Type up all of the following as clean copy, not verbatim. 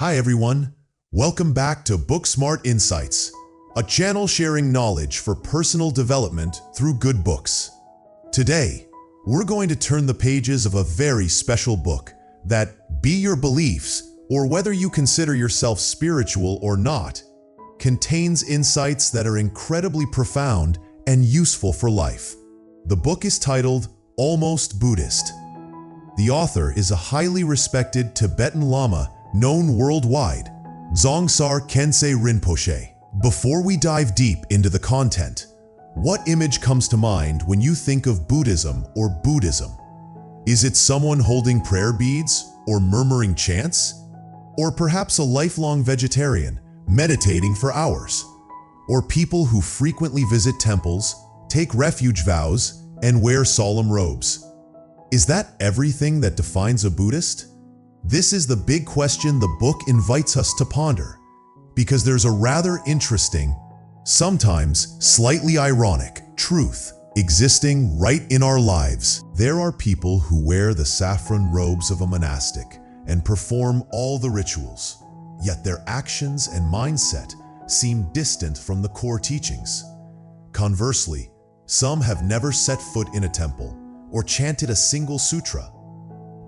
Hi everyone, welcome back to BookSmart Insights, a channel sharing knowledge for personal development through good books. Today, we're going to turn the pages of a very special book that, be your beliefs, or whether you consider yourself spiritual or not, contains insights that are incredibly profound and useful for life. The book is titled Almost Buddhist. The author is a highly respected Tibetan Lama known worldwide, Dzongsar Khyentse Rinpoche. Before we dive deep into the content, what image comes to mind when you think of Buddhism or Buddhism? Is it someone holding prayer beads or murmuring chants? Or perhaps a lifelong vegetarian meditating for hours? Or people who frequently visit temples, take refuge vows, and wear solemn robes? Is that everything that defines a Buddhist? This is the big question the book invites us to ponder, because there's a rather interesting, sometimes slightly ironic, truth existing right in our lives. There are people who wear the saffron robes of a monastic and perform all the rituals, yet their actions and mindset seem distant from the core teachings. Conversely, some have never set foot in a temple or chanted a single sutra,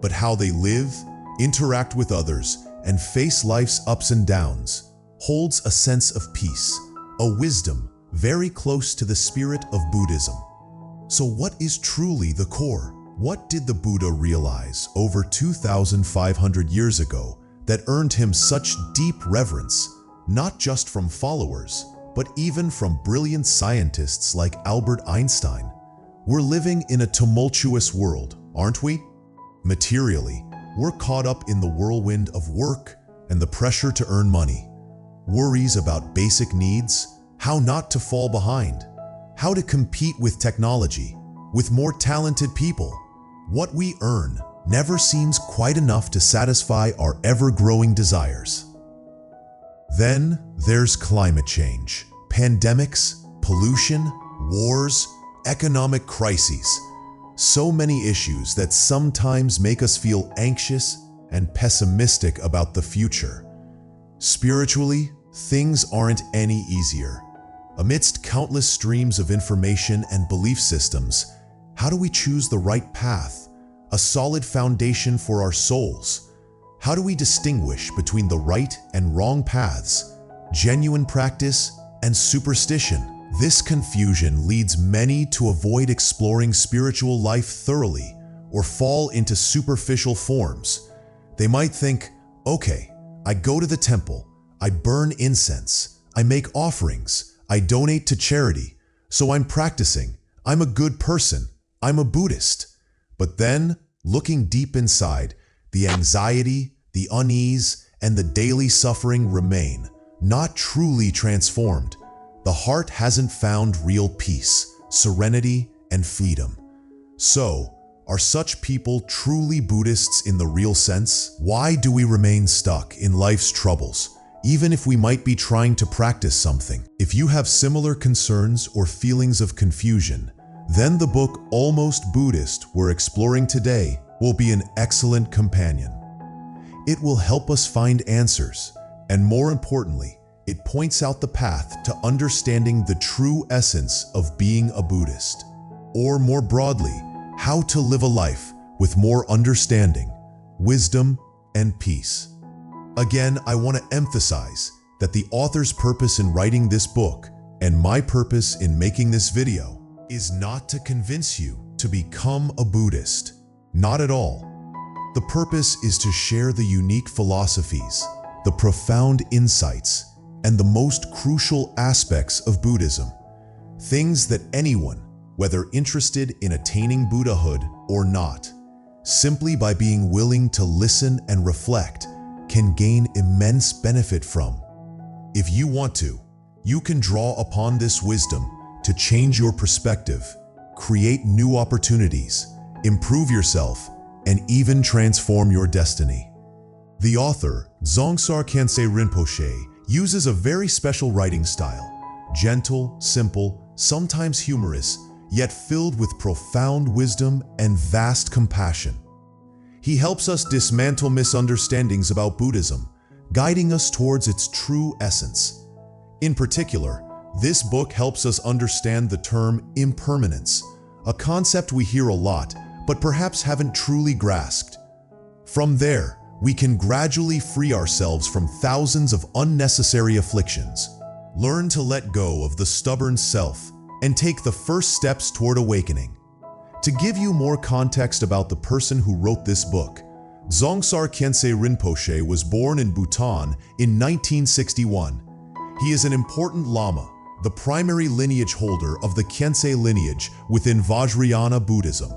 but how they live, interact with others, and face life's ups and downs holds a sense of peace, a wisdom very close to the spirit of Buddhism. So what is truly the core? What did the Buddha realize over 2,500 years ago that earned him such deep reverence, not just from followers, but even from brilliant scientists like Albert Einstein? We're living in a tumultuous world, aren't we? Materially, we're caught up in the whirlwind of work and the pressure to earn money. Worries about basic needs, how not to fall behind, how to compete with technology, with more talented people. What we earn never seems quite enough to satisfy our ever-growing desires. Then there's climate change, pandemics, pollution, wars, economic crises. So many issues that sometimes make us feel anxious and pessimistic about the future. Spiritually, things aren't any easier. Amidst countless streams of information and belief systems, how do we choose the right path, a solid foundation for our souls? How do we distinguish between the right and wrong paths, genuine practice and superstition? This confusion leads many to avoid exploring spiritual life thoroughly or fall into superficial forms. They might think, okay, I go to the temple, I burn incense, I make offerings, I donate to charity, so I'm practicing, I'm a good person, I'm a Buddhist. But then, looking deep inside, the anxiety, the unease, and the daily suffering remain, not truly transformed. The heart hasn't found real peace, serenity, and freedom. So, are such people truly Buddhists in the real sense? Why do we remain stuck in life's troubles, even if we might be trying to practice something? If you have similar concerns or feelings of confusion, then the book Almost Buddhist we're exploring today will be an excellent companion. It will help us find answers, and more importantly, it points out the path to understanding the true essence of being a Buddhist, or more broadly, how to live a life with more understanding, wisdom, and peace. Again, I want to emphasize that the author's purpose in writing this book, and my purpose in making this video, is not to convince you to become a Buddhist. Not at all. The purpose is to share the unique philosophies, the profound insights, and the most crucial aspects of Buddhism. Things that anyone, whether interested in attaining Buddhahood or not, simply by being willing to listen and reflect, can gain immense benefit from. If you want to, you can draw upon this wisdom to change your perspective, create new opportunities, improve yourself, and even transform your destiny. The author, Dzongsar Khyentse Rinpoche, uses a very special writing style, gentle, simple, sometimes humorous, yet filled with profound wisdom and vast compassion. He helps us dismantle misunderstandings about Buddhism, guiding us towards its true essence. In particular, this book helps us understand the term impermanence, a concept we hear a lot, but perhaps haven't truly grasped. From there, we can gradually free ourselves from thousands of unnecessary afflictions, learn to let go of the stubborn self, and take the first steps toward awakening. To give you more context about the person who wrote this book, Dzongsar Khyentse Rinpoche was born in Bhutan in 1961. He is an important Lama, the primary lineage holder of the Khyentse lineage within Vajrayana Buddhism.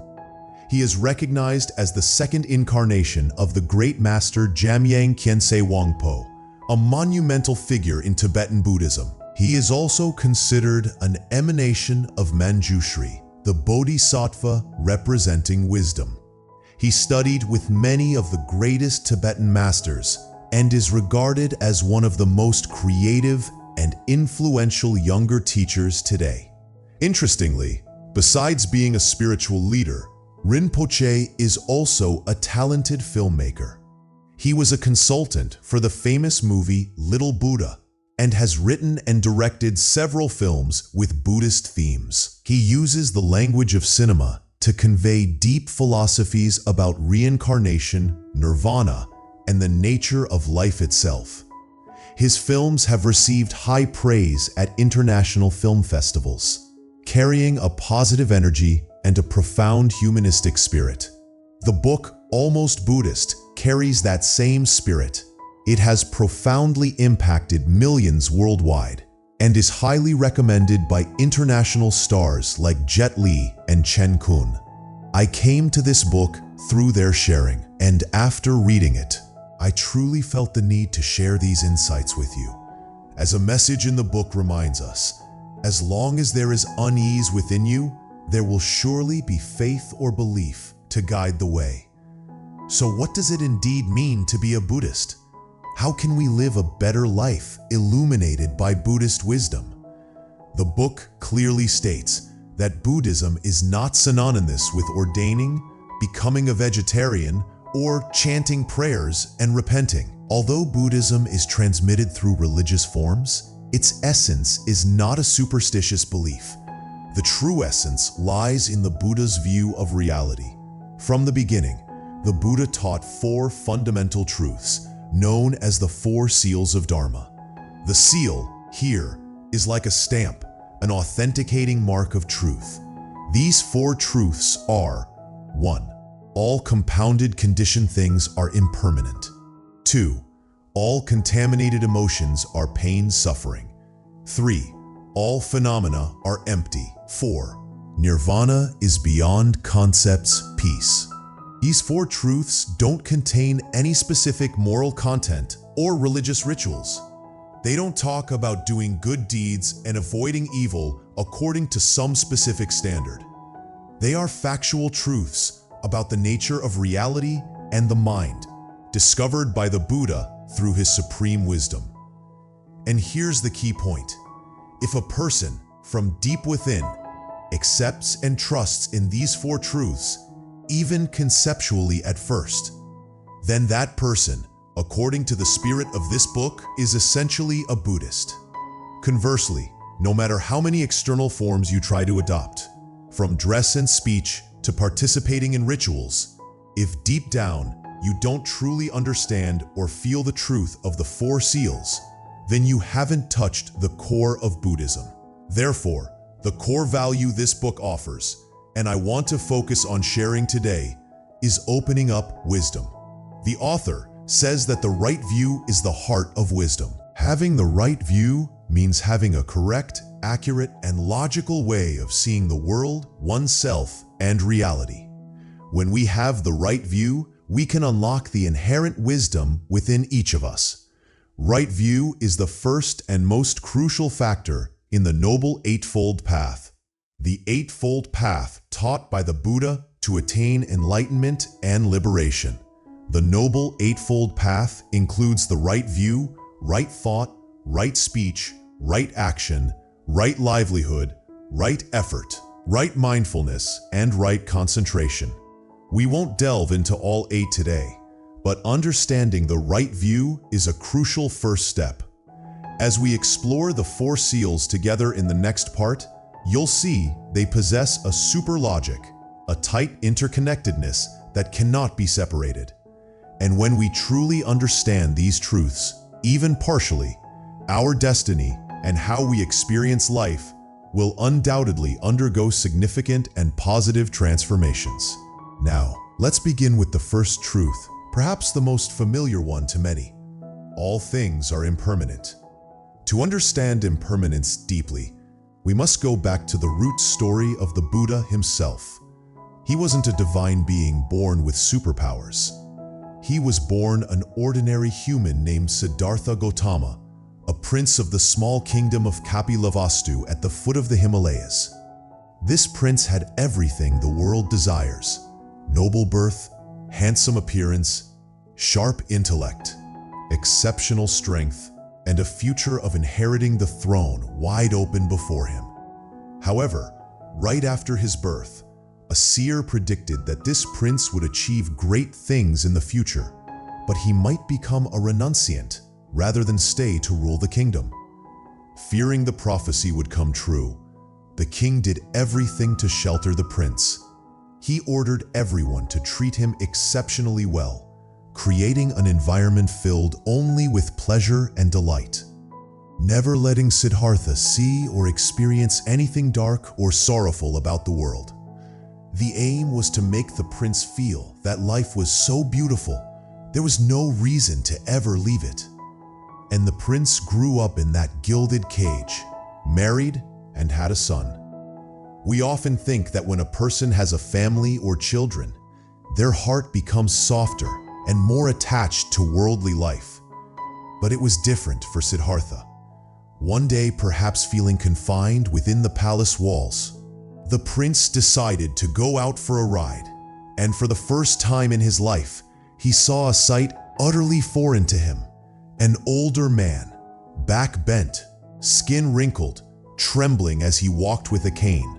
He is recognized as the second incarnation of the great master Jamyang Khyentse Wangpo, a monumental figure in Tibetan Buddhism. He is also considered an emanation of Manjushri, the bodhisattva representing wisdom. He studied with many of the greatest Tibetan masters and is regarded as one of the most creative and influential younger teachers today. Interestingly, besides being a spiritual leader, Rinpoche is also a talented filmmaker. He was a consultant for the famous movie Little Buddha and has written and directed several films with Buddhist themes. He uses the language of cinema to convey deep philosophies about reincarnation, nirvana, and the nature of life itself. His films have received high praise at international film festivals, carrying a positive energy and a profound humanistic spirit. The book, Almost Buddhist, carries that same spirit. It has profoundly impacted millions worldwide and is highly recommended by international stars like Jet Li and Chen Kun. I came to this book through their sharing, and after reading it, I truly felt the need to share these insights with you. As a message in the book reminds us, as long as there is unease within you, there will surely be faith or belief to guide the way. So what does it indeed mean to be a Buddhist? How can we live a better life illuminated by Buddhist wisdom? The book clearly states that Buddhism is not synonymous with ordaining, becoming a vegetarian, or chanting prayers and repenting. Although Buddhism is transmitted through religious forms, its essence is not a superstitious belief. The true essence lies in the Buddha's view of reality. From the beginning, the Buddha taught four fundamental truths, known as the Four Seals of Dharma. The seal, here, is like a stamp, an authenticating mark of truth. These four truths are: 1. All compounded conditioned things are impermanent. 2. All contaminated emotions are pain, suffering. 3. All phenomena are empty. 4. Nirvana is beyond concepts, peace. These four truths don't contain any specific moral content or religious rituals. They don't talk about doing good deeds and avoiding evil according to some specific standard. They are factual truths about the nature of reality and the mind, discovered by the Buddha through his supreme wisdom. And here's the key point. If a person, from deep within, accepts and trusts in these four truths, even conceptually at first, then that person, according to the spirit of this book, is essentially a Buddhist. Conversely, no matter how many external forms you try to adopt, from dress and speech to participating in rituals, if deep down you don't truly understand or feel the truth of the Four Seals, then you haven't touched the core of Buddhism. Therefore, the core value this book offers, and I want to focus on sharing today, is opening up wisdom. The author says that the right view is the heart of wisdom. Having the right view means having a correct, accurate, and logical way of seeing the world, oneself, and reality. When we have the right view, we can unlock the inherent wisdom within each of us. Right view is the first and most crucial factor in the Noble Eightfold Path. The Eightfold Path taught by the Buddha to attain enlightenment and liberation. The Noble Eightfold Path includes the right view, right thought, right speech, right action, right livelihood, right effort, right mindfulness, and right concentration. We won't delve into all 8 today, But understanding the right view is a crucial first step. As we explore the four seals together in the next part, you'll see they possess a super logic, a tight interconnectedness that cannot be separated. And when we truly understand these truths, even partially, our destiny and how we experience life will undoubtedly undergo significant and positive transformations. Now, let's begin with the first truth, perhaps the most familiar one to many. All things are impermanent. To understand impermanence deeply, we must go back to the root story of the Buddha himself. He wasn't a divine being born with superpowers. He was born an ordinary human named Siddhartha Gautama, a prince of the small kingdom of Kapilavastu at the foot of the Himalayas. This prince had everything the world desires: noble birth, handsome appearance, sharp intellect, exceptional strength, and a future of inheriting the throne wide open before him. However, right after his birth, a seer predicted that this prince would achieve great things in the future, but he might become a renunciant rather than stay to rule the kingdom. Fearing the prophecy would come true, the king did everything to shelter the prince. He ordered everyone to treat him exceptionally well, creating an environment filled only with pleasure and delight, never letting Siddhartha see or experience anything dark or sorrowful about the world. The aim was to make the prince feel that life was so beautiful, there was no reason to ever leave it. And the prince grew up in that gilded cage, married, and had a son. We often think that when a person has a family or children, their heart becomes softer and more attached to worldly life. But it was different for Siddhartha. One day, perhaps feeling confined within the palace walls, the prince decided to go out for a ride, and for the first time in his life, he saw a sight utterly foreign to him. An older man, back bent, skin wrinkled, trembling as he walked with a cane.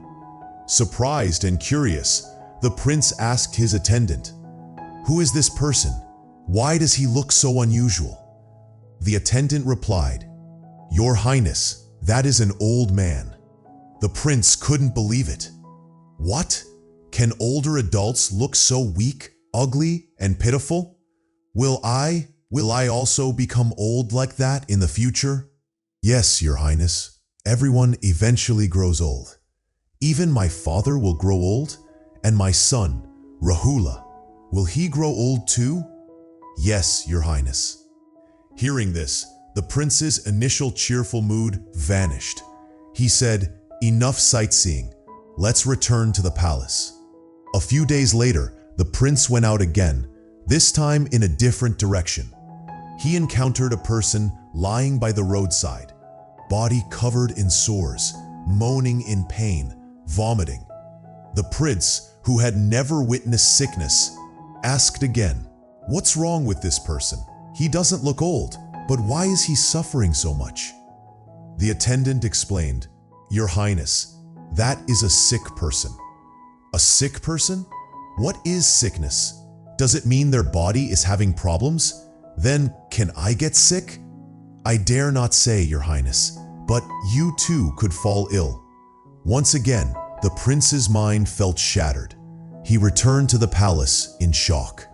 Surprised and curious, the prince asked his attendant, "Who is this person? Why does he look so unusual?" The attendant replied, "Your Highness, that is an old man." The prince couldn't believe it. What? Can older adults look so weak, ugly, and pitiful? Will I also become old like that in the future? Yes, Your Highness. Everyone eventually grows old. Even my father will grow old, and my son, Rahula, will he grow old too? Yes, Your Highness. Hearing this, the prince's initial cheerful mood vanished. He said, "Enough sightseeing. Let's return to the palace." A few days later, the prince went out again, this time in a different direction. He encountered a person lying by the roadside, body covered in sores, moaning in pain, vomiting. The prince, who had never witnessed sickness, asked again, "What's wrong with this person? He doesn't look old, but why is he suffering so much?" The attendant explained, "Your Highness, that is a sick person." A sick person? What is sickness? Does it mean their body is having problems? Then can I get sick? I dare not say, Your Highness, but you too could fall ill. Once again, the prince's mind felt shattered. He returned to the palace in shock.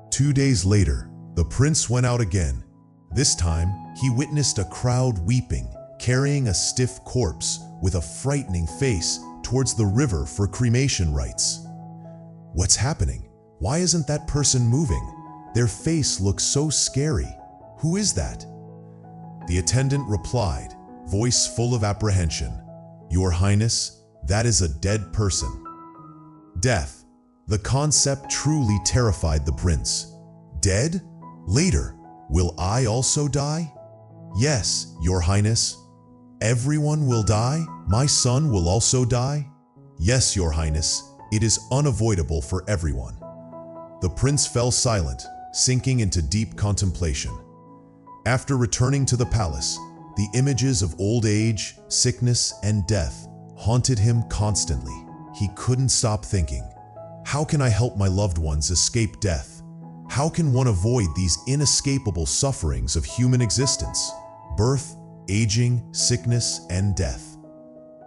2 days later, the prince went out again. This time, he witnessed a crowd weeping, carrying a stiff corpse with a frightening face towards the river for cremation rites. What's happening? Why isn't that person moving? Their face looks so scary. Who is that? The attendant replied, voice full of apprehension, "Your Highness, that is a dead person." Death. The concept truly terrified the prince. Dead? Later, will I also die? Yes, Your Highness. Everyone will die? My son will also die? Yes, Your Highness. It is unavoidable for everyone. The prince fell silent, sinking into deep contemplation. After returning to the palace, the images of old age, sickness, and death haunted him constantly. He couldn't stop thinking, how can I help my loved ones escape death? How can one avoid these inescapable sufferings of human existence? Birth, aging, sickness, and death.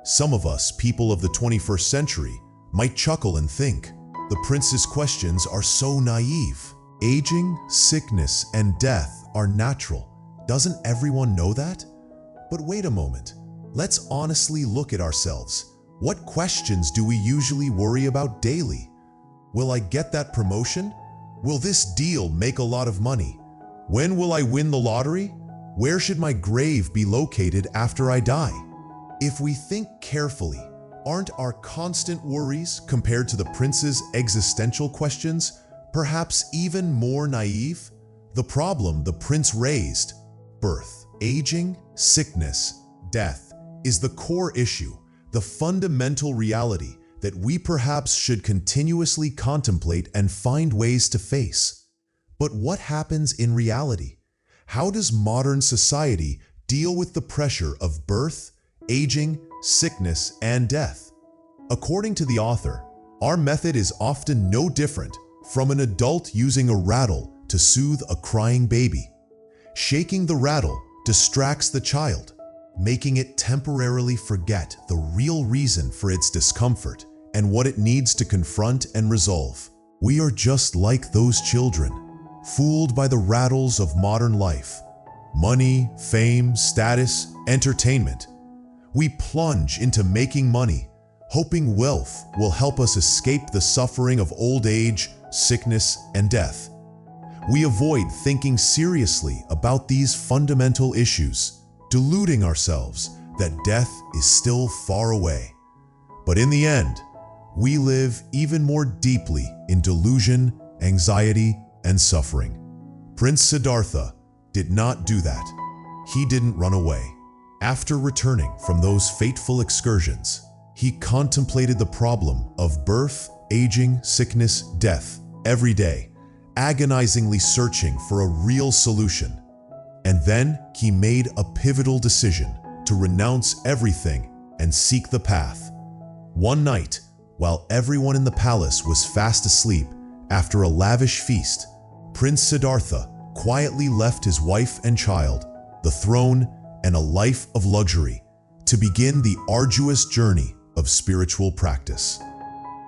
Some of us, people of the 21st century, might chuckle and think, the prince's questions are so naive. Aging, sickness, and death are natural. Doesn't everyone know that? But wait a moment. Let's honestly look at ourselves. What questions do we usually worry about daily? Will I get that promotion? Will this deal make a lot of money? When will I win the lottery? Where should my grave be located after I die? If we think carefully, aren't our constant worries compared to the prince's existential questions perhaps even more naive? The problem the prince raised, birth, aging, sickness, death, is the core issue, the fundamental reality that we perhaps should continuously contemplate and find ways to face. But what happens in reality? How does modern society deal with the pressure of birth, aging, sickness, and death? According to the author, our method is often no different from an adult using a rattle to soothe a crying baby. Shaking the rattle distracts the child, making it temporarily forget the real reason for its discomfort and what it needs to confront and resolve. We are just like those children, fooled by the rattles of modern life. Money, fame, status, entertainment. We plunge into making money, hoping wealth will help us escape the suffering of old age, sickness, and death. We avoid thinking seriously about these fundamental issues, deluding ourselves that death is still far away. But in the end, we live even more deeply in delusion, anxiety, and suffering. Prince Siddhartha did not do that. He didn't run away. After returning from those fateful excursions, he contemplated the problem of birth, aging, sickness, death every day, agonizingly searching for a real solution. And then he made a pivotal decision to renounce everything and seek the path. One night, while everyone in the palace was fast asleep after a lavish feast, Prince Siddhartha quietly left his wife and child, the throne, and a life of luxury to begin the arduous journey of spiritual practice.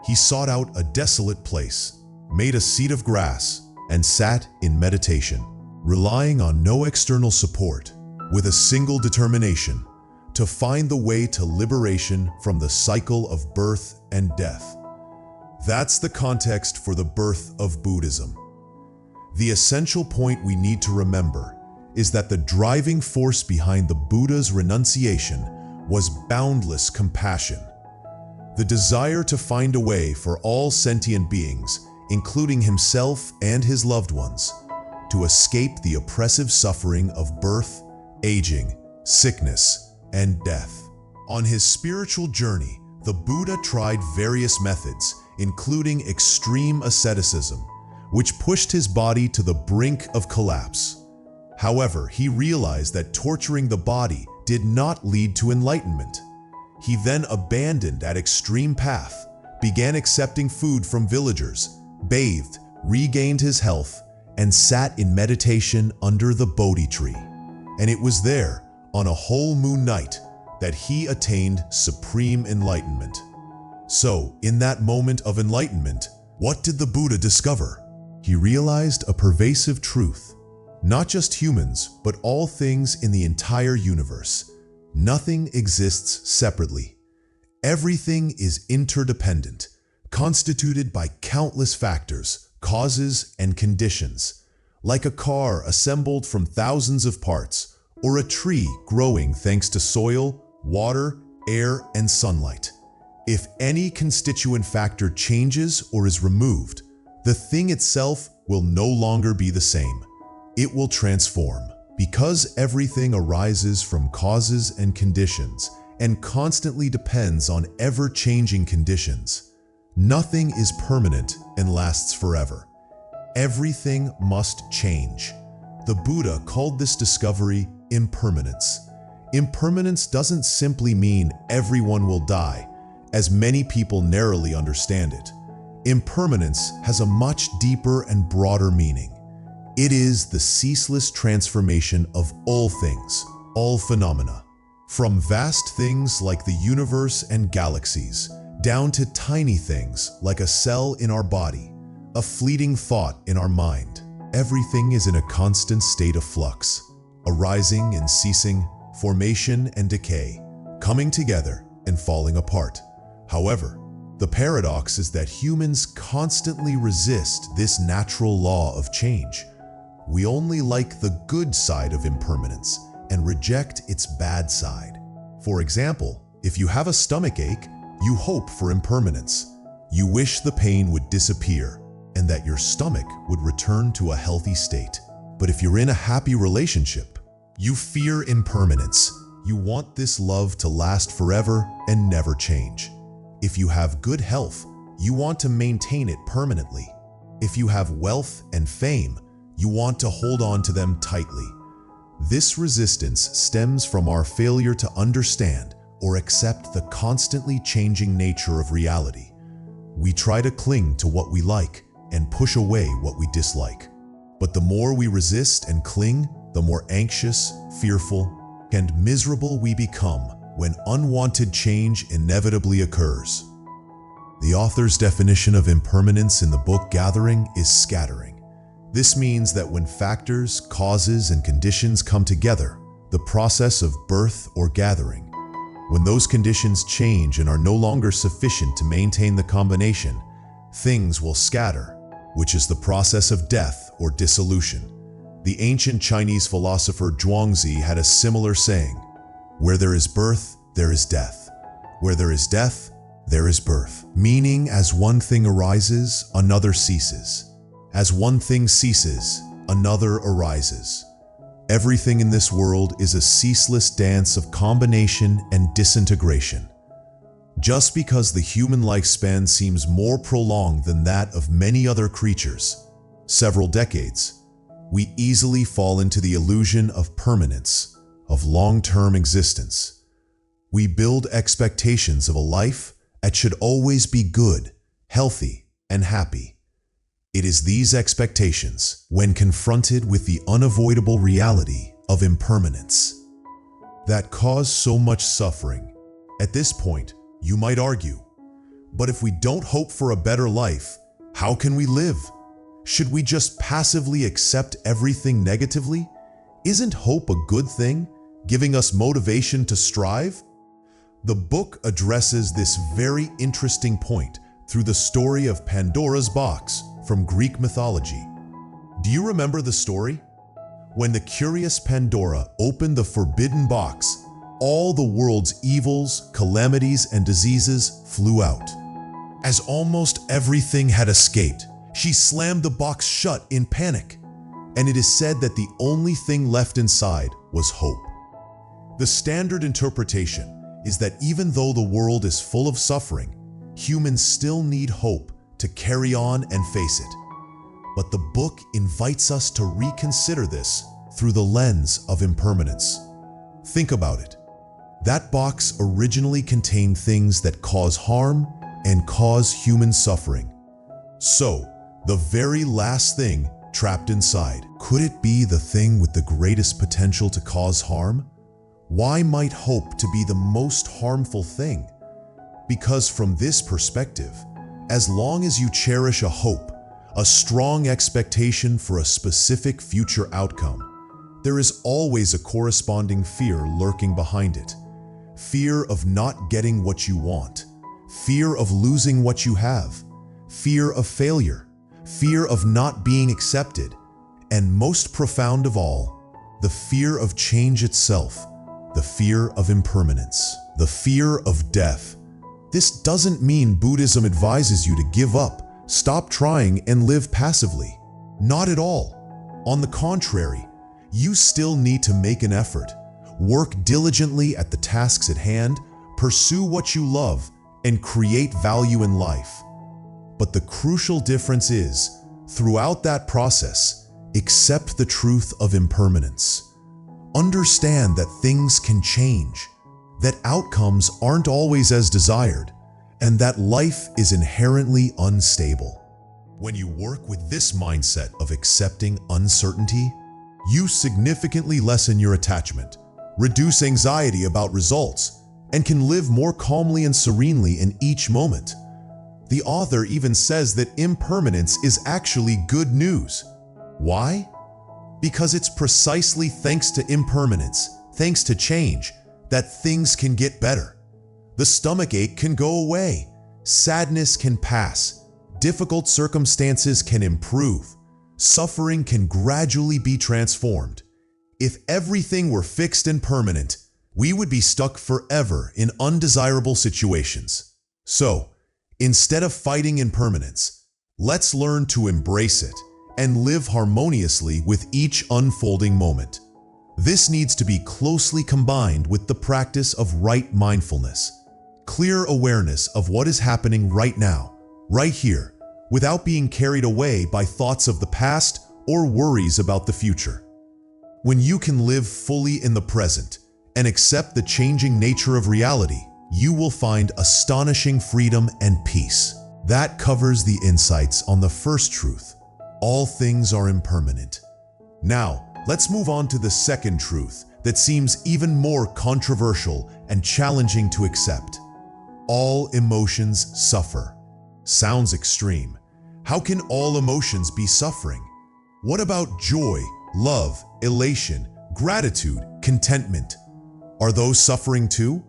He sought out a desolate place, made a seat of grass, and sat in meditation, relying on no external support, with a single determination to find the way to liberation from the cycle of birth and death. That's the context for the birth of Buddhism. The essential point we need to remember is that the driving force behind the Buddha's renunciation was boundless compassion. The desire to find a way for all sentient beings, including himself and his loved ones, to escape the oppressive suffering of birth, aging, sickness, and death. On his spiritual journey, the Buddha tried various methods, including extreme asceticism, which pushed his body to the brink of collapse. However, he realized that torturing the body did not lead to enlightenment. He then abandoned that extreme path, began accepting food from villagers, bathed, regained his health, and sat in meditation under the Bodhi tree. And it was there, on a whole moon night, that he attained supreme enlightenment. So, in that moment of enlightenment, what did the Buddha discover? He realized a pervasive truth. Not just humans, but all things in the entire universe. Nothing exists separately. Everything is interdependent, constituted by countless factors, causes, and conditions, like a car assembled from thousands of parts, or a tree growing thanks to soil, water, air, and sunlight. If any constituent factor changes or is removed, the thing itself will no longer be the same. It will transform. Because everything arises from causes and conditions and constantly depends on ever-changing conditions, nothing is permanent and lasts forever. Everything must change. The Buddha called this discovery impermanence. Impermanence doesn't simply mean everyone will die, as many people narrowly understand it. Impermanence has a much deeper and broader meaning. It is the ceaseless transformation of all things, all phenomena, from vast things like the universe and galaxies, down to tiny things like a cell in our body, a fleeting thought in our mind. Everything is in a constant state of flux, arising and ceasing, formation and decay, coming together and falling apart. However, the paradox is that humans constantly resist this natural law of change. We only like the good side of impermanence and reject its bad side. For example, if you have a stomach ache, you hope for impermanence. You wish the pain would disappear and that your stomach would return to a healthy state. But if you're in a happy relationship, you fear impermanence. You want this love to last forever and never change. If you have good health, you want to maintain it permanently. If you have wealth and fame, you want to hold on to them tightly. This resistance stems from our failure to understand or accept the constantly changing nature of reality. We try to cling to what we like and push away what we dislike. But the more we resist and cling, the more anxious, fearful, and miserable we become when unwanted change inevitably occurs. The author's definition of impermanence in the book Gathering is scattering. This means that when factors, causes, and conditions come together, the process of birth or gathering, when those conditions change and are no longer sufficient to maintain the combination, things will scatter, which is the process of death or dissolution. The ancient Chinese philosopher Zhuangzi had a similar saying, "Where there is birth, there is death. Where there is death, there is birth." Meaning, as one thing arises, another ceases. As one thing ceases, another arises. Everything in this world is a ceaseless dance of combination and disintegration. Just because the human lifespan seems more prolonged than that of many other creatures, several decades, we easily fall into the illusion of permanence, of long-term existence. We build expectations of a life that should always be good, healthy, and happy. It is these expectations, when confronted with the unavoidable reality of impermanence, that cause so much suffering. At this point, you might argue, but if we don't hope for a better life, how can we live? Should we just passively accept everything negatively? Isn't hope a good thing, giving us motivation to strive? The book addresses this very interesting point through the story of Pandora's box from Greek mythology. Do you remember the story? When the curious Pandora opened the forbidden box, all the world's evils, calamities, and diseases flew out. As almost everything had escaped, she slammed the box shut in panic, and it is said that the only thing left inside was hope. The standard interpretation is that even though the world is full of suffering, humans still need hope to carry on and face it. But the book invites us to reconsider this through the lens of impermanence. Think about it. That box originally contained things that cause harm and cause human suffering. So, the very last thing trapped inside, could it be the thing with the greatest potential to cause harm? Why might hope to be the most harmful thing? Because from this perspective, as long as you cherish a hope, a strong expectation for a specific future outcome, there is always a corresponding fear lurking behind it. Fear of not getting what you want, fear of losing what you have, fear of failure, fear of not being accepted, and most profound of all, the fear of change itself, the fear of impermanence, the fear of death. This doesn't mean Buddhism advises you to give up, stop trying, and live passively. Not at all. On the contrary, you still need to make an effort, work diligently at the tasks at hand, pursue what you love, and create value in life. But the crucial difference is, throughout that process, accept the truth of impermanence. Understand that things can change, that outcomes aren't always as desired, and that life is inherently unstable. When you work with this mindset of accepting uncertainty, you significantly lessen your attachment, reduce anxiety about results, and can live more calmly and serenely in each moment. The author even says that impermanence is actually good news. Why? Because it's precisely thanks to impermanence, thanks to change, that things can get better. The stomachache can go away, sadness can pass, difficult circumstances can improve, suffering can gradually be transformed. If everything were fixed and permanent, we would be stuck forever in undesirable situations. So, instead of fighting impermanence, let's learn to embrace it and live harmoniously with each unfolding moment. This needs to be closely combined with the practice of right mindfulness, clear awareness of what is happening right now, right here, without being carried away by thoughts of the past or worries about the future. When you can live fully in the present and accept the changing nature of reality, you will find astonishing freedom and peace. That covers the insights on the first truth. All things are impermanent. Now, let's move on to the second truth that seems even more controversial and challenging to accept. All emotions suffer. Sounds extreme. How can all emotions be suffering? What about joy, love, elation, gratitude, contentment? Are those suffering too?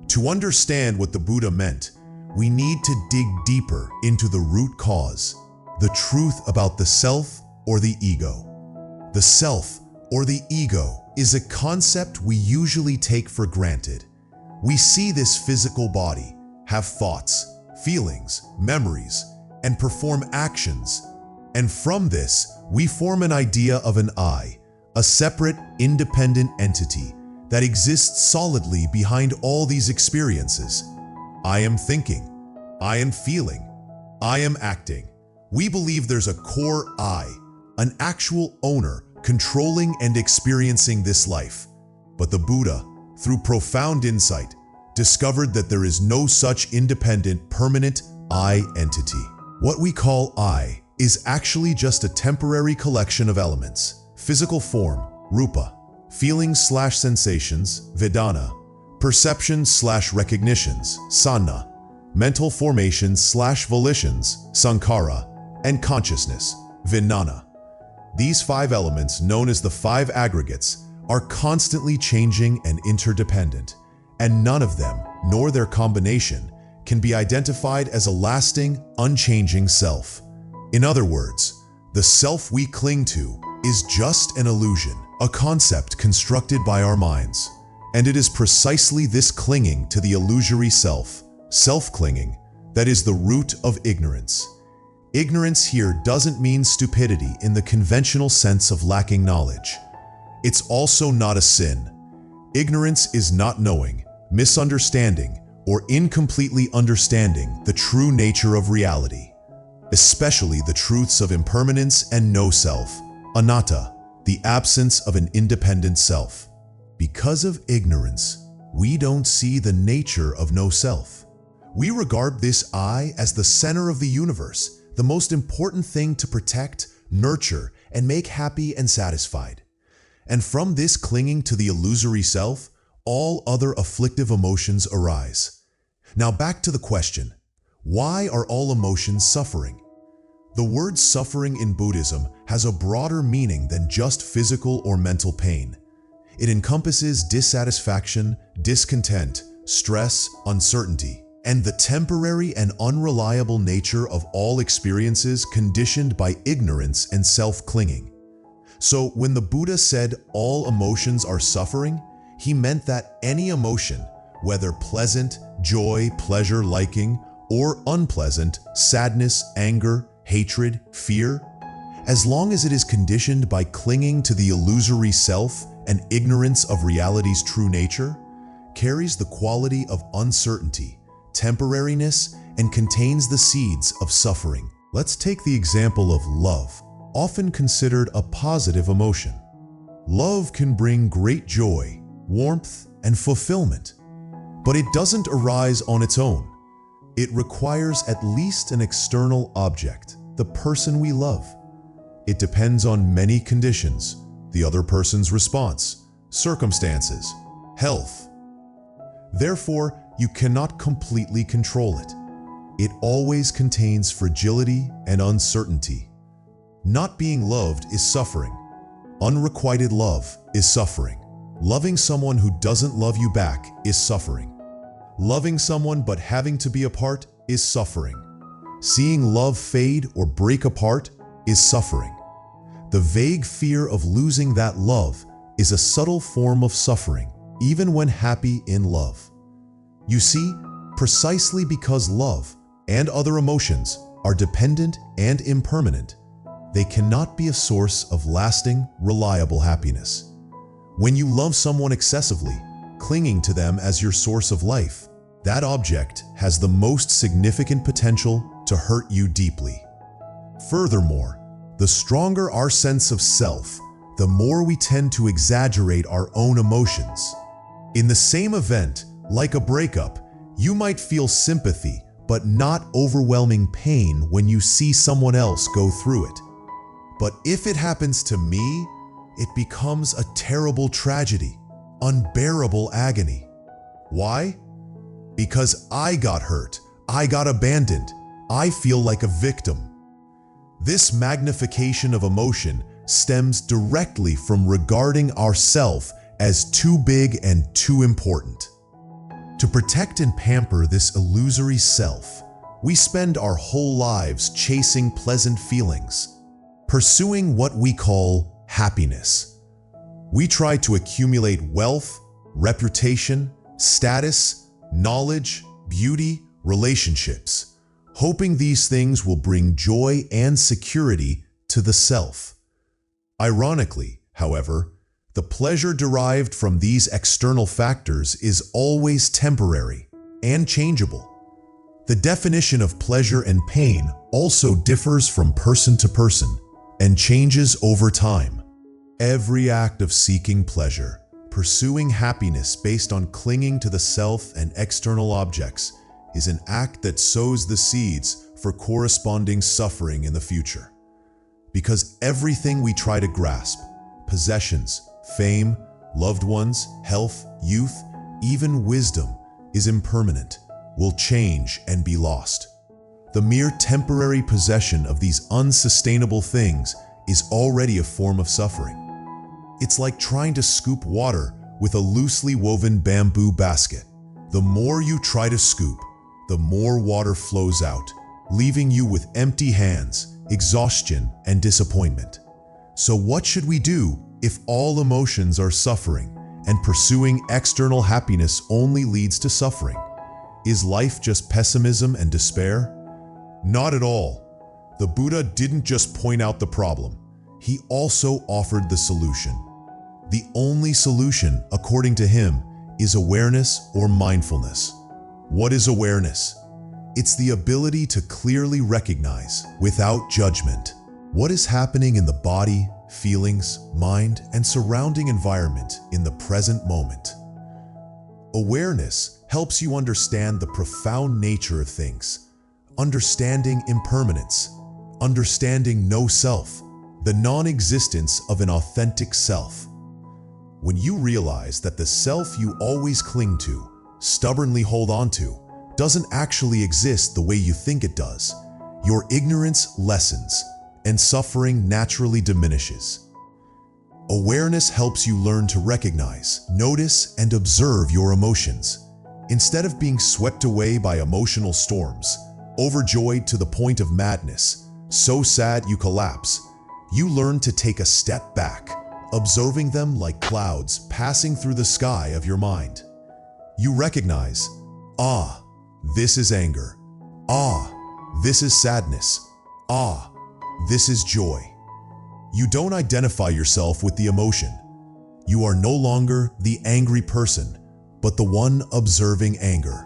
To understand what the Buddha meant, we need to dig deeper into the root cause, the truth about the self or the ego. The self or the ego is a concept we usually take for granted. We see this physical body, have thoughts, feelings, memories, and perform actions. And from this, we form an idea of an I, a separate, independent entity that exists solidly behind all these experiences. I am thinking. I am feeling. I am acting. We believe there's a core I, an actual owner controlling and experiencing this life. But the Buddha, through profound insight, discovered that there is no such independent, permanent I entity. What we call I is actually just a temporary collection of elements: physical form, rupa, feelings/sensations, vedana, perceptions/recognitions, sanna, mental formations/volitions, sankhara, and consciousness, vijnana. These five elements, known as the five aggregates, are constantly changing and interdependent, and none of them, nor their combination, can be identified as a lasting, unchanging self. In other words, the self we cling to is just an illusion, a concept constructed by our minds. And it is precisely this clinging to the illusory self, self-clinging, that is the root of ignorance. Ignorance here doesn't mean stupidity in the conventional sense of lacking knowledge. It's also not a sin. Ignorance is not knowing, misunderstanding, or incompletely understanding the true nature of reality, especially the truths of impermanence and no-self, anatta, the absence of an independent self. Because of ignorance, we don't see the nature of no-self. We regard this I as the center of the universe, the most important thing to protect, nurture, and make happy and satisfied. And from this clinging to the illusory self, all other afflictive emotions arise. Now back to the question, why are all emotions suffering? The word suffering in Buddhism has a broader meaning than just physical or mental pain. It encompasses dissatisfaction, discontent, stress, uncertainty, and the temporary and unreliable nature of all experiences conditioned by ignorance and self-clinging. So when the Buddha said all emotions are suffering, he meant that any emotion, whether pleasant, joy, pleasure, liking, or unpleasant, sadness, anger, hatred, fear, as long as it is conditioned by clinging to the illusory self and ignorance of reality's true nature, carries the quality of uncertainty, temporariness, and contains the seeds of suffering. Let's take the example of love, often considered a positive emotion. Love can bring great joy, warmth, and fulfillment, but it doesn't arise on its own. It requires at least an external object, the person we love. It depends on many conditions: the other person's response, circumstances, health. Therefore, you cannot completely control it. It always contains fragility and uncertainty. Not being loved is suffering. Unrequited love is suffering. Loving someone who doesn't love you back is suffering. Loving someone but having to be apart is suffering. Seeing love fade or break apart is suffering. The vague fear of losing that love is a subtle form of suffering, even when happy in love. You see, precisely because love and other emotions are dependent and impermanent, they cannot be a source of lasting, reliable happiness. When you love someone excessively, clinging to them as your source of life, that object has the most significant potential to hurt you deeply. Furthermore, the stronger our sense of self, the more we tend to exaggerate our own emotions. In the same event, like a breakup, you might feel sympathy but not overwhelming pain when you see someone else go through it. But if it happens to me, it becomes a terrible tragedy, unbearable agony. Why? Because I got hurt, I got abandoned, I feel like a victim. This magnification of emotion stems directly from regarding ourself as too big and too important. To protect and pamper this illusory self, we spend our whole lives chasing pleasant feelings, pursuing what we call happiness. We try to accumulate wealth, reputation, status, knowledge, beauty, relationships, hoping these things will bring joy and security to the self. Ironically, however, the pleasure derived from these external factors is always temporary and changeable. The definition of pleasure and pain also differs from person to person and changes over time. Every act of seeking pleasure, pursuing happiness based on clinging to the self and external objects, is an act that sows the seeds for corresponding suffering in the future. Because everything we try to grasp, possessions, fame, loved ones, health, youth, even wisdom, is impermanent, will change and be lost. The mere temporary possession of these unsustainable things is already a form of suffering. It's like trying to scoop water with a loosely woven bamboo basket. The more you try to scoop, the more water flows out, leaving you with empty hands, exhaustion, and disappointment. So what should we do if all emotions are suffering and pursuing external happiness only leads to suffering? Is life just pessimism and despair? Not at all. The Buddha didn't just point out the problem. He also offered the solution. The only solution, according to him, is awareness or mindfulness. What is awareness? It's the ability to clearly recognize, without judgment, what is happening in the body, feelings, mind, and surrounding environment in the present moment. Awareness helps you understand the profound nature of things, understanding impermanence, understanding no self, the non-existence of an authentic self. When you realize that the self you always cling to, stubbornly hold on to, doesn't actually exist the way you think it does, your ignorance lessens and suffering naturally diminishes. Awareness helps you learn to recognize, notice, and observe your emotions. Instead of being swept away by emotional storms, overjoyed to the point of madness, so sad you collapse, you learn to take a step back, observing them like clouds passing through the sky of your mind. You recognize, ah, this is anger. Ah, this is sadness. Ah, this is joy. You don't identify yourself with the emotion. You are no longer the angry person, but the one observing anger.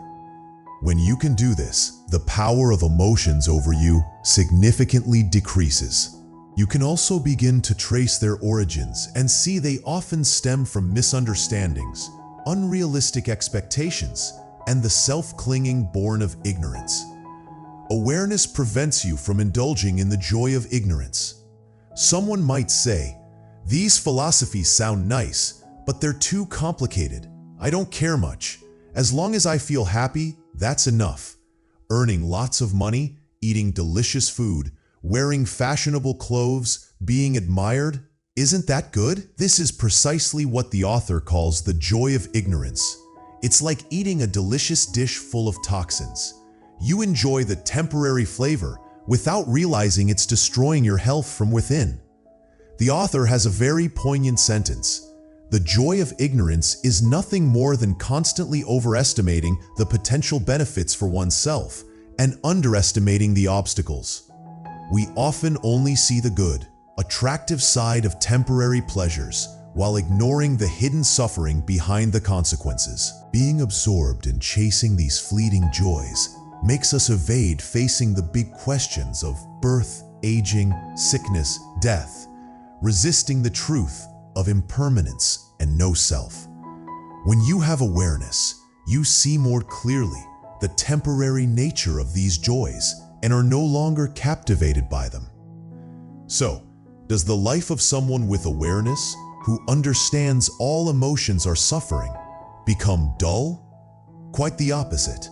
When you can do this, the power of emotions over you significantly decreases. You can also begin to trace their origins and see they often stem from misunderstandings, unrealistic expectations, and the self-clinging born of ignorance. Awareness prevents you from indulging in the joy of ignorance. Someone might say, "These philosophies sound nice, but they're too complicated. I don't care much. As long as I feel happy, that's enough." Earning lots of money, eating delicious food, wearing fashionable clothes, being admired, isn't that good? This is precisely what the author calls the joy of ignorance. It's like eating a delicious dish full of toxins. You enjoy the temporary flavor without realizing it's destroying your health from within. The author has a very poignant sentence. The joy of ignorance is nothing more than constantly overestimating the potential benefits for oneself and underestimating the obstacles. We often only see the good, attractive side of temporary pleasures while ignoring the hidden suffering behind the consequences. Being absorbed in chasing these fleeting joys makes us evade facing the big questions of birth, aging, sickness, death, resisting the truth of impermanence and no self. When you have awareness, you see more clearly the temporary nature of these joys and are no longer captivated by them. So, does the life of someone with awareness, who understands all emotions are suffering, become dull? Quite the opposite.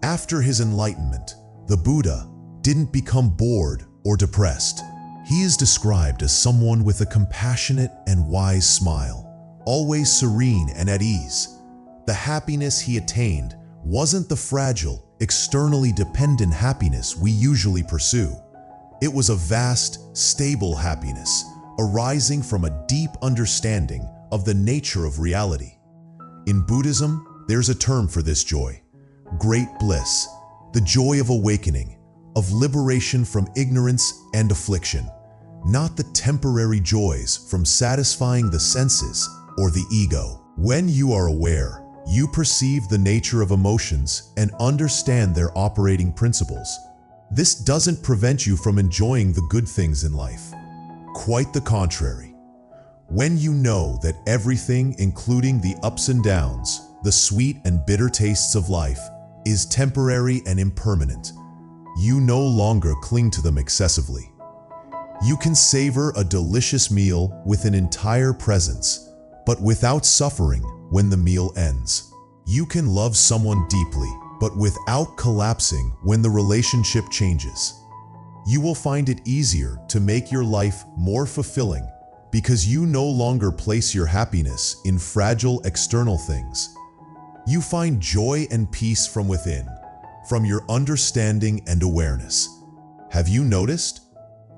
After his enlightenment, the Buddha didn't become bored or depressed. He is described as someone with a compassionate and wise smile, always serene and at ease. The happiness he attained wasn't the fragile, externally dependent happiness we usually pursue. It was a vast, stable happiness, arising from a deep understanding of the nature of reality. In Buddhism, there's a term for this joy: great bliss, the joy of awakening, of liberation from ignorance and affliction, not the temporary joys from satisfying the senses or the ego. When you are aware, you perceive the nature of emotions and understand their operating principles. This doesn't prevent you from enjoying the good things in life. Quite the contrary. When you know that everything, including the ups and downs, the sweet and bitter tastes of life, is temporary and impermanent, you no longer cling to them excessively. You can savor a delicious meal with an entire presence, but without suffering when the meal ends. You can love someone deeply, but without collapsing when the relationship changes. You will find it easier to make your life more fulfilling because you no longer place your happiness in fragile external things. You find joy and peace from within, from your understanding and awareness. Have you noticed?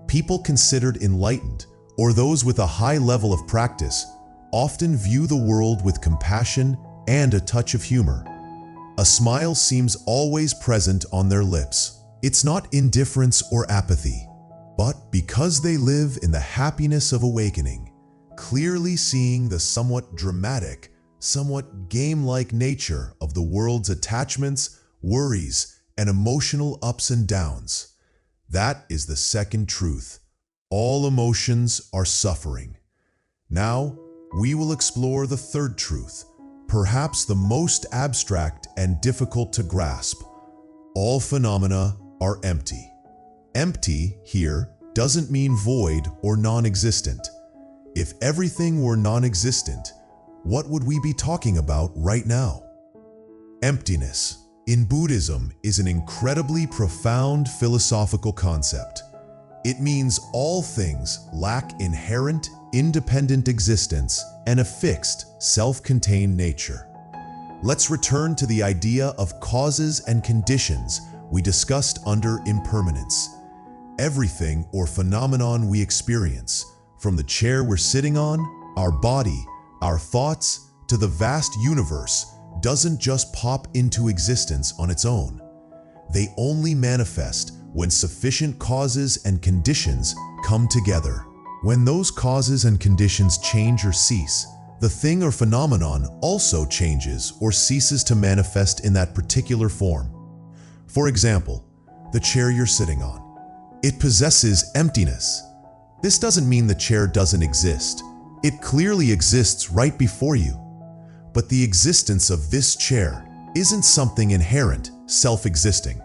People considered enlightened, or those with a high level of practice, often view the world with compassion and a touch of humor. A smile seems always present on their lips. It's not indifference or apathy, but because they live in the happiness of awakening, clearly seeing the somewhat dramatic, somewhat game-like nature of the world's attachments, worries, and emotional ups and downs. That is the second truth. All emotions are suffering. Now, we will explore the third truth, perhaps the most abstract and difficult to grasp. All phenomena are empty. Empty here doesn't mean void or non-existent. If everything were non-existent, what would we be talking about right now? Emptiness, in Buddhism, is an incredibly profound philosophical concept. It means all things lack inherent, independent existence and a fixed, self-contained nature. Let's return to the idea of causes and conditions we discussed under impermanence. Everything or phenomenon we experience, from the chair we're sitting on, our body, our thoughts, to the vast universe, doesn't just pop into existence on its own. They only manifest when sufficient causes and conditions come together. When those causes and conditions change or cease, the thing or phenomenon also changes or ceases to manifest in that particular form. For example, the chair you're sitting on. It possesses emptiness. This doesn't mean the chair doesn't exist. It clearly exists right before you. But the existence of this chair isn't something inherent, self-existing.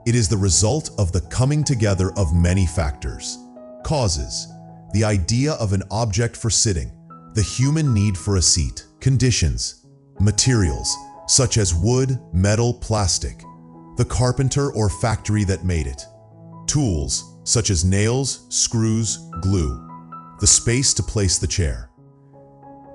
It is the result of the coming together of many factors. Causes: the idea of an object for sitting, the human need for a seat. Conditions: materials, such as wood, metal, plastic, the carpenter or factory that made it. Tools, such as nails, screws, glue, the space to place the chair.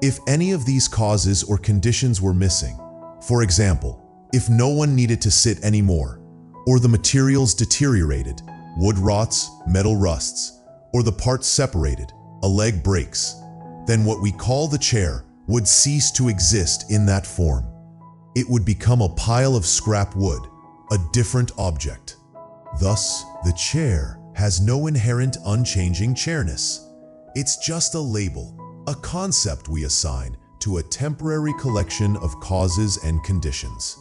If any of these causes or conditions were missing, for example, if no one needed to sit anymore, or the materials deteriorated, wood rots, metal rusts, or the parts separated, a leg breaks, then what we call the chair would cease to exist in that form. It would become a pile of scrap wood, a different object. Thus, the chair has no inherent unchanging chairness. It's just a label, a concept we assign to a temporary collection of causes and conditions.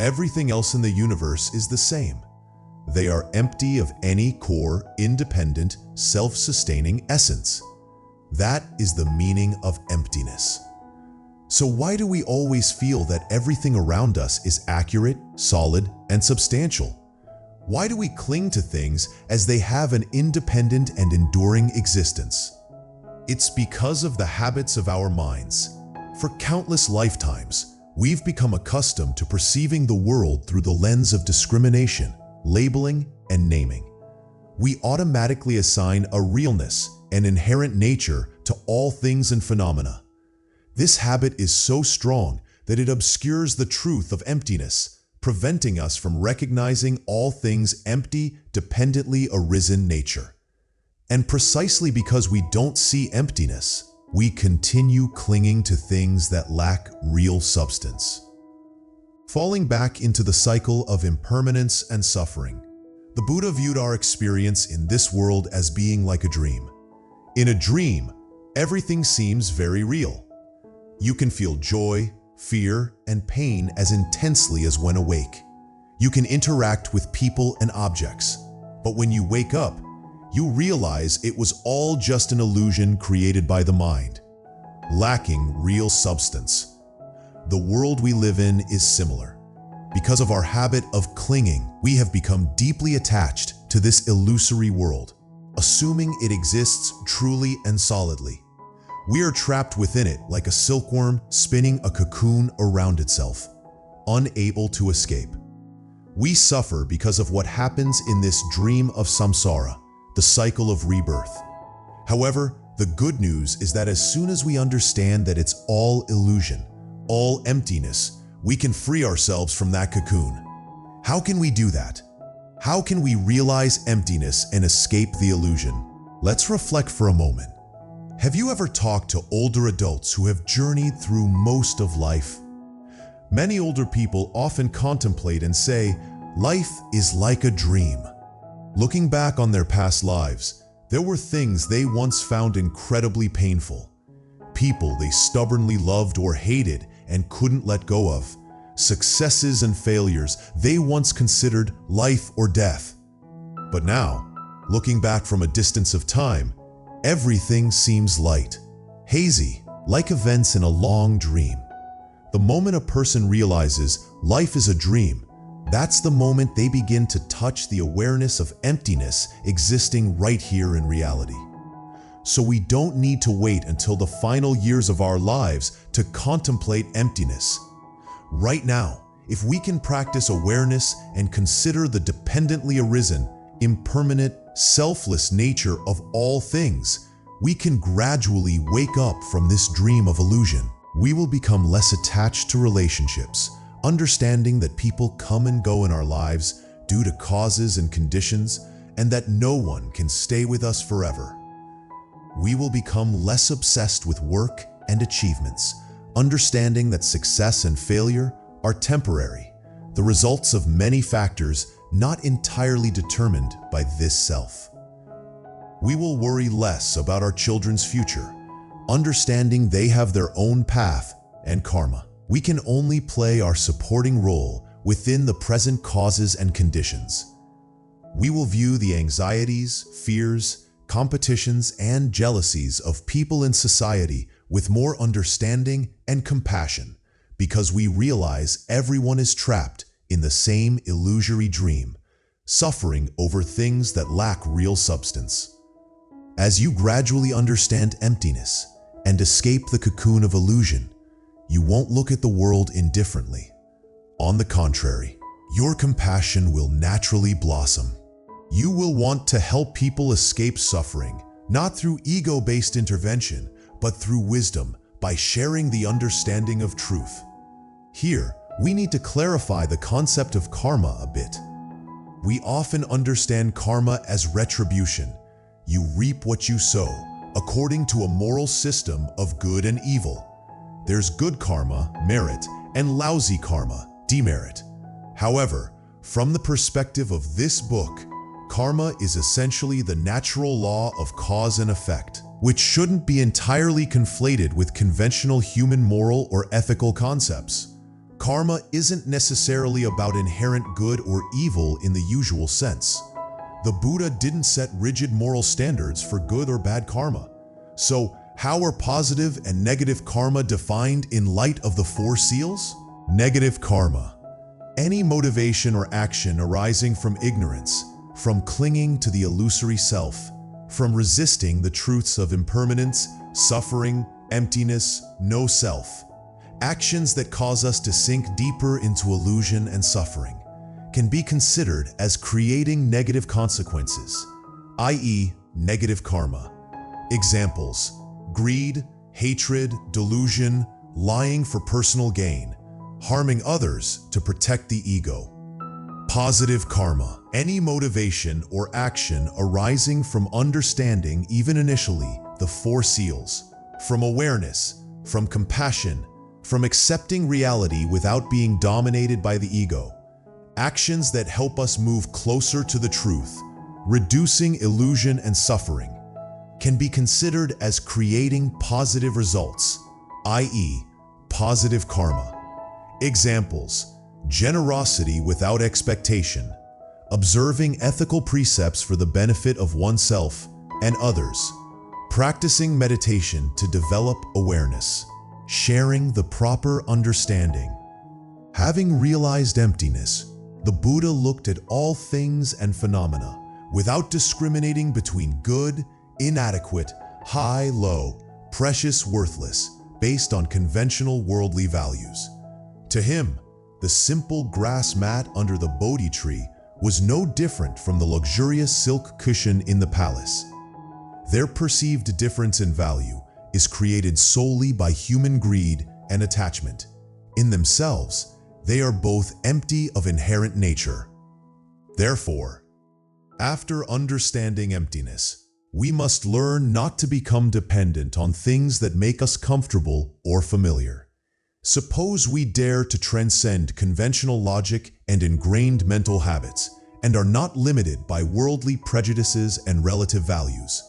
Everything else in the universe is the same. They are empty of any core, independent, self-sustaining essence. That is the meaning of emptiness. So why do we always feel that everything around us is accurate, solid, and substantial? Why do we cling to things as they have an independent and enduring existence? It's because of the habits of our minds. For countless lifetimes, we've become accustomed to perceiving the world through the lens of discrimination, labeling, and naming. We automatically assign a realness and inherent nature to all things and phenomena. This habit is so strong that it obscures the truth of emptiness, preventing us from recognizing all things' empty, dependently arisen nature. And precisely because we don't see emptiness, we continue clinging to things that lack real substance. Falling back into the cycle of impermanence and suffering, the Buddha viewed our experience in this world as being like a dream. In a dream, everything seems very real. You can feel joy, fear, and pain as intensely as when awake. You can interact with people and objects, but when you wake up, you realize it was all just an illusion created by the mind, lacking real substance. The world we live in is similar. Because of our habit of clinging, we have become deeply attached to this illusory world, assuming it exists truly and solidly. We are trapped within it like a silkworm spinning a cocoon around itself, unable to escape. We suffer because of what happens in this dream of samsara, the cycle of rebirth. However, the good news is that as soon as we understand that it's all illusion, all emptiness, we can free ourselves from that cocoon. How can we do that? How can we realize emptiness and escape the illusion? Let's reflect for a moment. Have you ever talked to older adults who have journeyed through most of life? Many older people often contemplate and say, life is like a dream. Looking back on their past lives, there were things they once found incredibly painful. People they stubbornly loved or hated and couldn't let go of. Successes and failures they once considered life or death. But now, looking back from a distance of time, everything seems light, hazy, like events in a long dream. The moment a person realizes life is a dream, that's the moment they begin to touch the awareness of emptiness existing right here in reality. So we don't need to wait until the final years of our lives to contemplate emptiness. Right now, if we can practice awareness and consider the dependently arisen, impermanent, selfless nature of all things, we can gradually wake up from this dream of illusion. We will become less attached to relationships, understanding that people come and go in our lives due to causes and conditions, and that no one can stay with us forever. We will become less obsessed with work and achievements, understanding that success and failure are temporary, the results of many factors not entirely determined by this self. We will worry less about our children's future, understanding they have their own path and karma. We can only play our supporting role within the present causes and conditions. We will view the anxieties, fears, competitions, and jealousies of people in society with more understanding and compassion, because we realize everyone is trapped in the same illusory dream, suffering over things that lack real substance. As you gradually understand emptiness and escape the cocoon of illusion, you won't look at the world indifferently. On the contrary, your compassion will naturally blossom. You will want to help people escape suffering, not through ego-based intervention, but through wisdom, by sharing the understanding of truth. Here, we need to clarify the concept of karma a bit. We often understand karma as retribution. You reap what you sow, according to a moral system of good and evil. There's good karma, merit, and lousy karma, demerit. However, from the perspective of this book, karma is essentially the natural law of cause and effect, which shouldn't be entirely conflated with conventional human moral or ethical concepts. Karma isn't necessarily about inherent good or evil in the usual sense. The Buddha didn't set rigid moral standards for good or bad karma. So, how are positive and negative karma defined in light of the Four Seals? Negative karma: any motivation or action arising from ignorance, from clinging to the illusory self, from resisting the truths of impermanence, suffering, emptiness, no self. Actions that cause us to sink deeper into illusion and suffering can be considered as creating negative consequences, i.e., negative karma. Examples: greed, hatred, delusion, lying for personal gain, harming others to protect the ego. Positive karma: any motivation or action arising from understanding, even initially, the Four Seals, from awareness, from compassion, from accepting reality without being dominated by the ego. Actions that help us move closer to the truth, reducing illusion and suffering, can be considered as creating positive results, i.e., positive karma. Examples: generosity without expectation, observing ethical precepts for the benefit of oneself and others, practicing meditation to develop awareness, sharing the proper understanding. Having realized emptiness, the Buddha looked at all things and phenomena without discriminating between good, inadequate, high, low, precious, worthless, based on conventional worldly values. To him, the simple grass mat under the Bodhi tree was no different from the luxurious silk cushion in the palace. Their perceived difference in value is created solely by human greed and attachment. In themselves, they are both empty of inherent nature. Therefore, after understanding emptiness, we must learn not to become dependent on things that make us comfortable or familiar. Suppose we dare to transcend conventional logic and ingrained mental habits, and are not limited by worldly prejudices and relative values.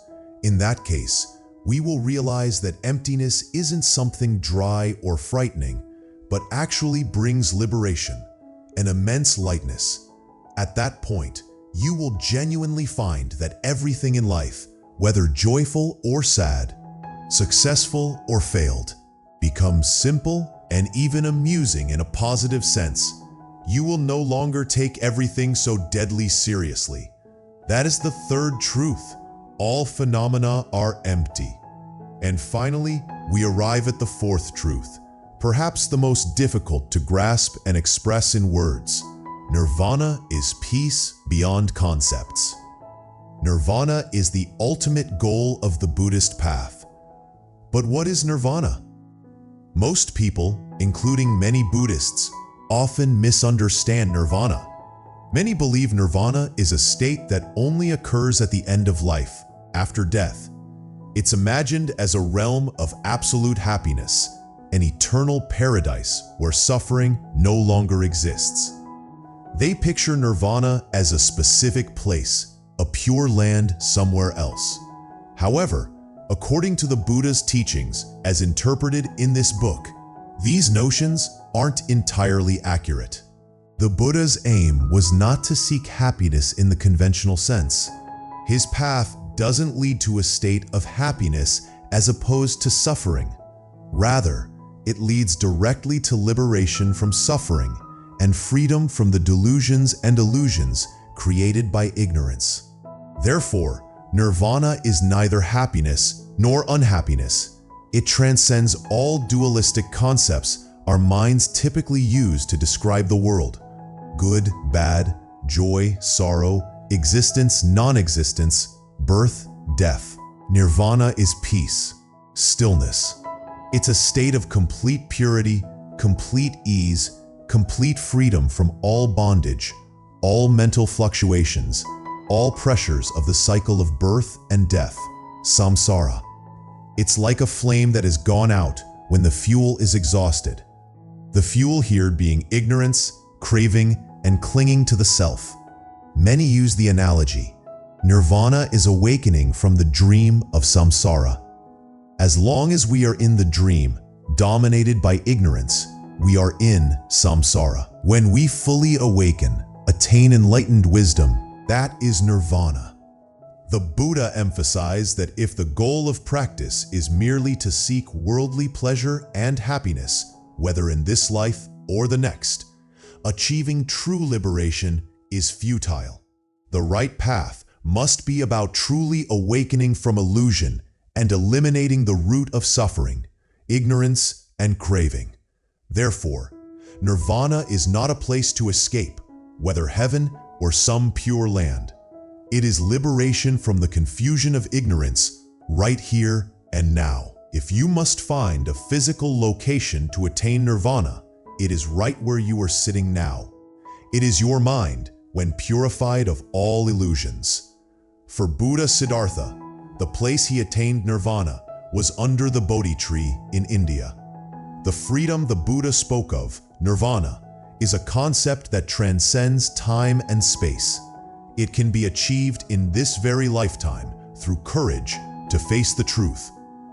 In that case, we will realize that emptiness isn't something dry or frightening, but actually brings liberation, an immense lightness. At that point, you will genuinely find that everything in life, whether joyful or sad, successful or failed, becomes simple and even amusing in a positive sense. You will no longer take everything so deadly seriously. That is the third truth. All phenomena are empty. And finally, we arrive at the fourth truth, perhaps the most difficult to grasp and express in words. Nirvana is peace beyond concepts. Nirvana is the ultimate goal of the Buddhist path. But what is nirvana? Most people, including many Buddhists, often misunderstand nirvana. Many believe nirvana is a state that only occurs at the end of life, after death. It's imagined as a realm of absolute happiness, an eternal paradise where suffering no longer exists. They picture nirvana as a specific place, a pure land somewhere else. However, according to the Buddha's teachings as interpreted in this book, these notions aren't entirely accurate. The Buddha's aim was not to seek happiness in the conventional sense. His path doesn't lead to a state of happiness as opposed to suffering. Rather, it leads directly to liberation from suffering and freedom from the delusions and illusions created by ignorance. Therefore, Nirvana is neither happiness nor unhappiness. It transcends all dualistic concepts our minds typically use to describe the world: good, bad, joy, sorrow, existence, non-existence, birth, death. Nirvana is peace, stillness. It's a state of complete purity, complete ease, complete freedom from all bondage, all mental fluctuations, all pressures of the cycle of birth and death, samsara. It's like a flame that has gone out when the fuel is exhausted. The fuel here being ignorance, craving, and clinging to the self. Many use the analogy: Nirvana is awakening from the dream of samsara. As long as we are in the dream, dominated by ignorance, we are in samsara. When we fully awaken, attain enlightened wisdom, that is Nirvana. The Buddha emphasized that if the goal of practice is merely to seek worldly pleasure and happiness, whether in this life or the next, achieving true liberation is futile. The right path must be about truly awakening from illusion and eliminating the root of suffering, ignorance, and craving. Therefore, Nirvana is not a place to escape, whether heaven or some pure land. It is liberation from the confusion of ignorance, right here and now. If you must find a physical location to attain Nirvana, it is right where you are sitting now. It is your mind, when purified of all illusions. For Buddha Siddhartha, the place he attained Nirvana was under the Bodhi tree in India. The freedom the Buddha spoke of, Nirvana, is a concept that transcends time and space. It can be achieved in this very lifetime through courage to face the truth,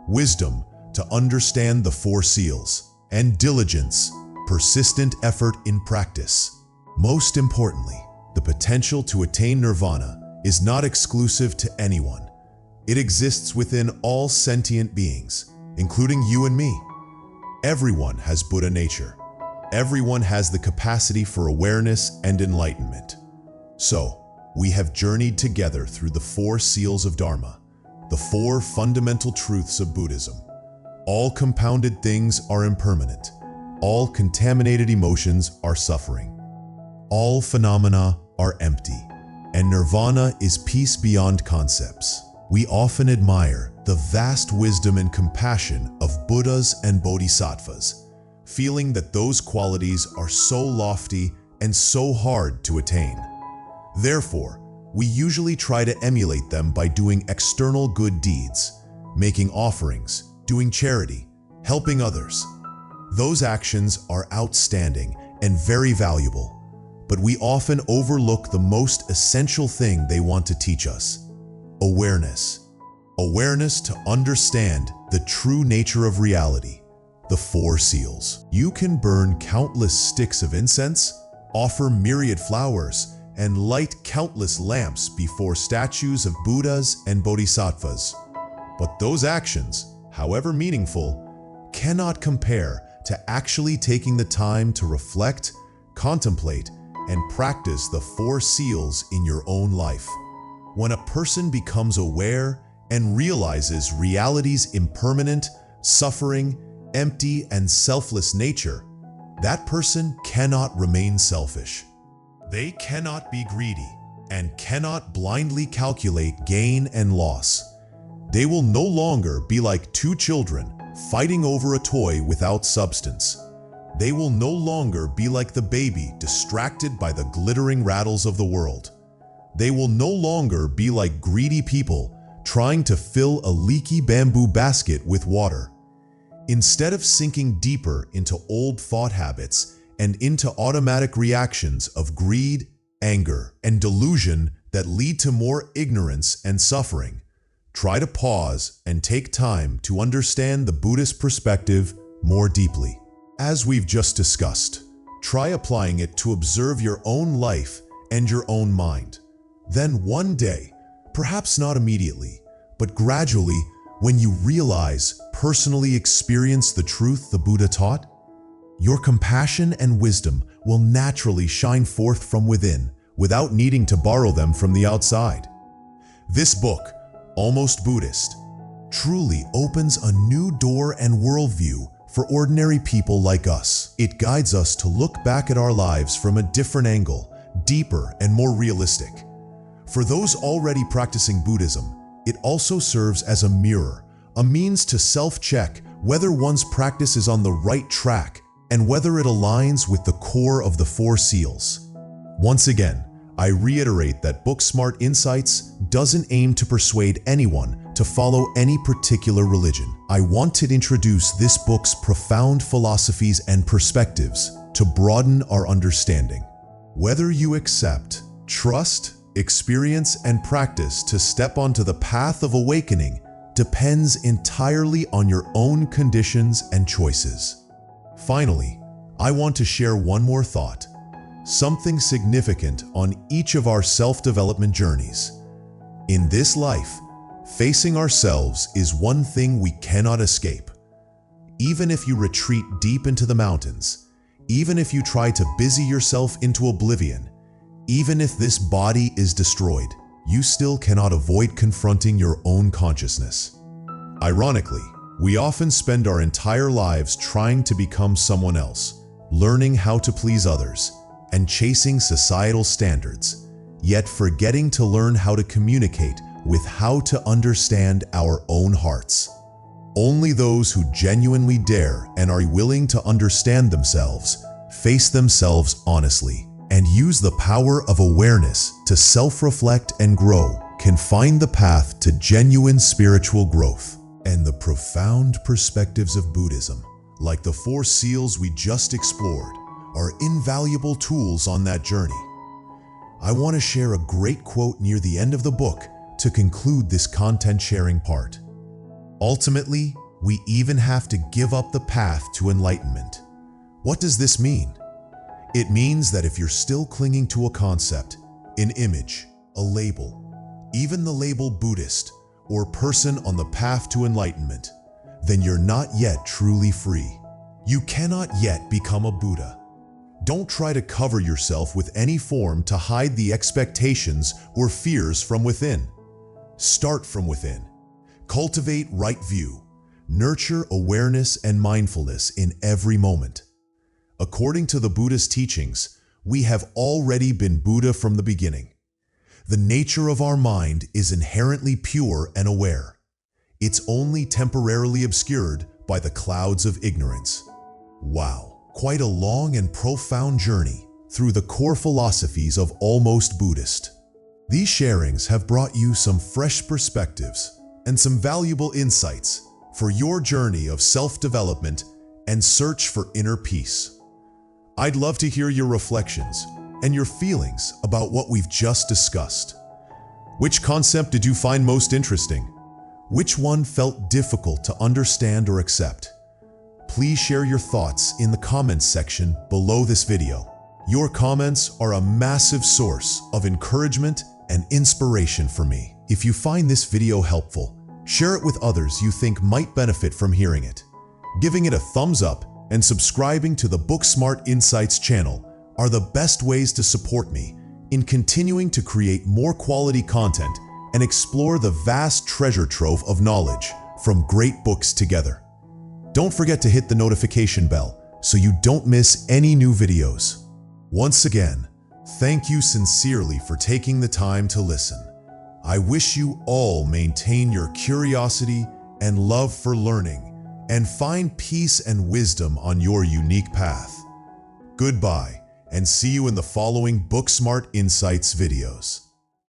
wisdom to understand the Four Seals, and diligence, persistent effort in practice. Most importantly, the potential to attain Nirvana is not exclusive to anyone. It exists within all sentient beings, including you and me. Everyone has Buddha nature. Everyone has the capacity for awareness and enlightenment. So, we have journeyed together through the Four Seals of Dharma, the four fundamental truths of Buddhism. All compounded things are impermanent. All contaminated emotions are suffering. All phenomena are empty. And Nirvana is peace beyond concepts. We often admire the vast wisdom and compassion of Buddhas and Bodhisattvas, feeling that those qualities are so lofty and so hard to attain. Therefore, we usually try to emulate them by doing external good deeds, making offerings, doing charity, helping others. Those actions are outstanding and very valuable, but we often overlook the most essential thing they want to teach us: awareness. Awareness to understand the true nature of reality, the Four Seals. You can burn countless sticks of incense, offer myriad flowers, and light countless lamps before statues of Buddhas and Bodhisattvas. But those actions, however meaningful, cannot compare to actually taking the time to reflect, contemplate, and practice the Four Seals in your own life. When a person becomes aware and realizes reality's impermanent, suffering, empty, and selfless nature, that person cannot remain selfish. They cannot be greedy and cannot blindly calculate gain and loss. They will no longer be like two children fighting over a toy without substance. They will no longer be like the baby distracted by the glittering rattles of the world. They will no longer be like greedy people trying to fill a leaky bamboo basket with water. Instead of sinking deeper into old thought habits and into automatic reactions of greed, anger, and delusion that lead to more ignorance and suffering, try to pause and take time to understand the Buddhist perspective more deeply. As we've just discussed, try applying it to observe your own life and your own mind. Then one day, perhaps not immediately, but gradually, when you realize, personally experience the truth the Buddha taught, your compassion and wisdom will naturally shine forth from within, without needing to borrow them from the outside. This book, Almost Buddhist, truly opens a new door and worldview for ordinary people like us. It guides us to look back at our lives from a different angle, deeper and more realistic. For those already practicing Buddhism, it also serves as a mirror, a means to self-check whether one's practice is on the right track and whether it aligns with the core of the Four Seals. Once again, I reiterate that BookSmart Insights doesn't aim to persuade anyone to follow any particular religion. I want to introduce this book's profound philosophies and perspectives to broaden our understanding. Whether you accept, trust, experience, and practice to step onto the path of awakening depends entirely on your own conditions and choices. Finally, I want to share one more thought, something significant on each of our self-development journeys. In this life, facing ourselves is one thing we cannot escape. Even if you retreat deep into the mountains, even if you try to busy yourself into oblivion, even if this body is destroyed, you still cannot avoid confronting your own consciousness. Ironically, we often spend our entire lives trying to become someone else, learning how to please others, and chasing societal standards, yet forgetting to learn how to communicate with how to understand our own hearts. Only those who genuinely dare and are willing to understand themselves, face themselves honestly, and use the power of awareness to self-reflect and grow can find the path to genuine spiritual growth. And the profound perspectives of Buddhism, like the Four Seals we just explored, are invaluable tools on that journey. I want to share a great quote near the end of the book to conclude this content sharing part. Ultimately, we even have to give up the path to enlightenment. What does this mean? It means that if you're still clinging to a concept, an image, a label, even the label Buddhist or person on the path to enlightenment, then you're not yet truly free. You cannot yet become a Buddha. Don't try to cover yourself with any form to hide the expectations or fears from within. Start from within. Cultivate right view. Nurture awareness and mindfulness in every moment. According to the Buddhist teachings, we have already been Buddha from the beginning. The nature of our mind is inherently pure and aware. It's only temporarily obscured by the clouds of ignorance. Wow, quite a long and profound journey through the core philosophies of Almost Buddhist. These sharings have brought you some fresh perspectives and some valuable insights for your journey of self-development and search for inner peace. I'd love to hear your reflections and your feelings about what we've just discussed. Which concept did you find most interesting? Which one felt difficult to understand or accept? Please share your thoughts in the comments section below this video. Your comments are a massive source of encouragement and inspiration for me. If you find this video helpful, share it with others you think might benefit from hearing it. Giving it a thumbs up and subscribing to the BookSmart Insights channel are the best ways to support me in continuing to create more quality content and explore the vast treasure trove of knowledge from great books together. Don't forget to hit the notification bell so you don't miss any new videos. Once again, thank you sincerely for taking the time to listen. I wish you all maintain your curiosity and love for learning and find peace and wisdom on your unique path. Goodbye, and see you in the following BookSmart Insights videos.